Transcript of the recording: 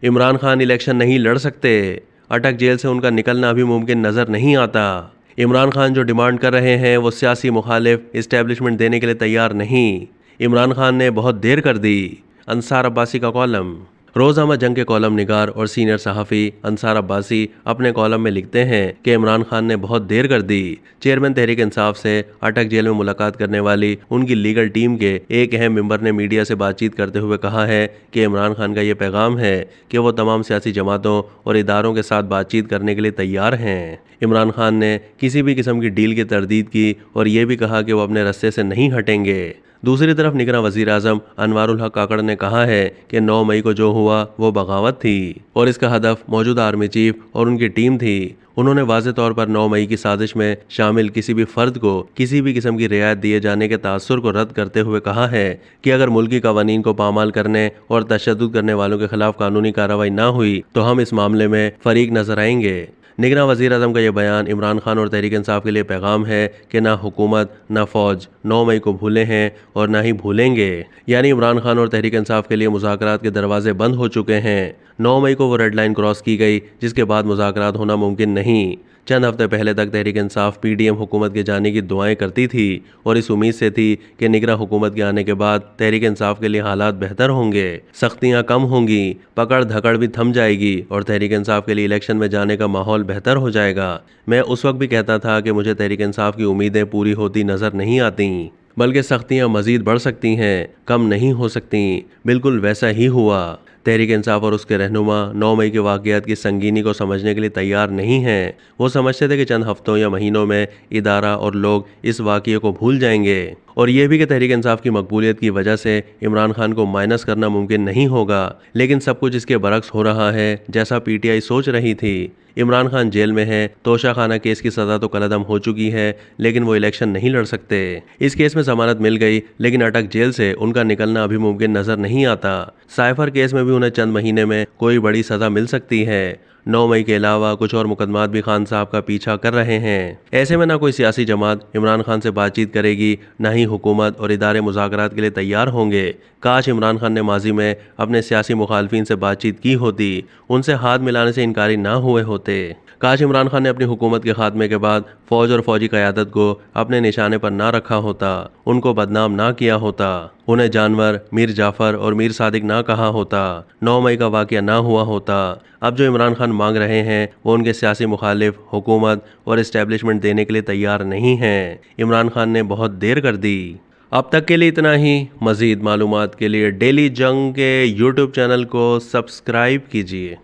Imran Khan election नहीं लड़ सकते। अटक जेल से उनका निकलना भी मुमकिन नजर नहीं आता। इमरान खान जो डिमांड कर रहे हैं वो सियासी मुखालिफ इस्टेब्लिशमेंट देने के लिए तैयार नहीं। इमरान खान ने बहुत देर कर दी। अंसार अब्बासी का कॉलम। रोज़नामा जंग के कॉलम निगार और सीनियर सहाफ़ी अंसार अब्बासी अपने कॉलम में लिखते हैं कि इमरान खान ने बहुत देर कर दी। चेयरमैन तहरीक इंसाफ से अटक जेल में मुलाकात करने वाली उनकी लीगल टीम के एक अहम मेंबर ने मीडिया से बातचीत करते हुए कहा है कि इमरान खान का ये पैगाम है कि वो तमाम सियासी जमातों और इदारों के साथ बातचीत करने के लिए तैयार हैं। इमरान खान ने किसी भी किस्म की डील की तरदीद की और ये भी कहा कि वो अपने रस्ते से नहीं हटेंगे। दूसरी तरफ निगरान वज़ीर आज़म अनवारुल हक काकड़ ने कहा है कि 9 मई को जो हुआ वो बगावत थी और इसका हदफ मौजूदा आर्मी चीफ और उनकी टीम थी। उन्होंने वाज़े तौर पर 9 मई की साजिश में शामिल किसी भी फर्द को किसी भी किस्म की रियायत दिए जाने के तासुर को रद्द करते हुए कहा है कि अगर मुल्की कवानीन को पामाल करने और तशद्दुद करने वालों के खिलाफ कानूनी कार्रवाई ना हुई तो हम इस मामले में फरीक नजर आएंगे। निगरान वज़ीर आज़म का यह बयान इमरान खान और तहरीक इंसाफ के लिए पैगाम है कि ना हुकूमत ना फ़ौज 9 मई को भूले हैं और ना ही भूलेंगे। यानी इमरान खान और तहरीक इंसाफ के लिए मुज़ाकरात के दरवाजे बंद हो चुके हैं। 9 मई को वो रेड लाइन क्रॉस की गई जिसके बाद मुज़ाकरात होना मुमकिन नहीं। चंद हफ्ते पहले तक तहरीक इंसाफ पीडीएम हुकूमत के जाने की दुआएं करती थी और इस उम्मीद से थी कि निगरान हुकूमत के आने के बाद तहरीक इंसाफ के लिए हालात बेहतर होंगे, सख्तियां कम होंगी, पकड़ धकड़ भी थम जाएगी और तहरीक इंसाफ के लिए इलेक्शन में जाने का माहौल बेहतर हो जाएगा। मैं उस वक्त भी कहता था कि मुझे तहरीक इंसाफ की उम्मीदें पूरी होती नजर नहीं आती, बल्कि सख्तियां मजीद बढ़ सकती हैं, कम नहीं हो सकती। बिल्कुल वैसा ही हुआ। तहरीक इंसाफ और उसके रहनुमा 9 मई के वाक़यात की संगीनी को समझने के लिए तैयार नहीं हैं। वो समझते थे कि चंद हफ्तों या महीनों में इदारा और लोग इस वाक़ये को भूल जाएंगे और यह भी कि तहरीक इंसाफ की मकबूलियत की वजह से इमरान खान को माइनस करना मुमकिन नहीं होगा। लेकिन सब कुछ इसके बरक्स हो रहा है जैसा पीटीआई सोच रही थी। इमरान खान जेल में है, तोशा खाना केस की सज़ा तो कलअदम हो चुकी है लेकिन वो इलेक्शन नहीं लड़ सकते। इस केस में जमानत मिल गई लेकिन अटक जेल से उनका निकलना अभी मुमकिन नजर नहीं आता। साइफर केस में भी उन्हें चंद महीने में कोई बड़ी सज़ा मिल सकती है। 9 मई के अलावा कुछ और मुकदमात भी खान साहब का पीछा कर रहे हैं। ऐसे में ना कोई सियासी जमात इमरान खान से बातचीत करेगी, ना ही हुकूमत और इदारे मुज़ाकरात के लिए तैयार होंगे। काश इमरान खान ने माजी में अपने सियासी मुखालफिन से बातचीत की होती, उनसे हाथ मिलाने से इनकारी ना हुए होते। काश इमरान खान ने अपनी हुकूमत के खात्मे के बाद फौज और फौजी क़यादत को अपने निशाने पर ना रखा होता, उनको बदनाम ना किया होता, उन्हें जानवर मीर जाफ़र और मीर सादिक ना कहा होता, 9 मई का वाक़या ना हुआ होता। अब जो इमरान खान मांग रहे हैं वो उनके सियासी मुखालिफ हुकूमत और इस्टेब्लिशमेंट देने के लिए तैयार नहीं हैं। इमरान खान ने बहुत देर कर दी। अब तक के लिए इतना ही। मज़ीद मालूमात के लिए डेली जंग के यूट्यूब चैनल को सब्सक्राइब कीजिए।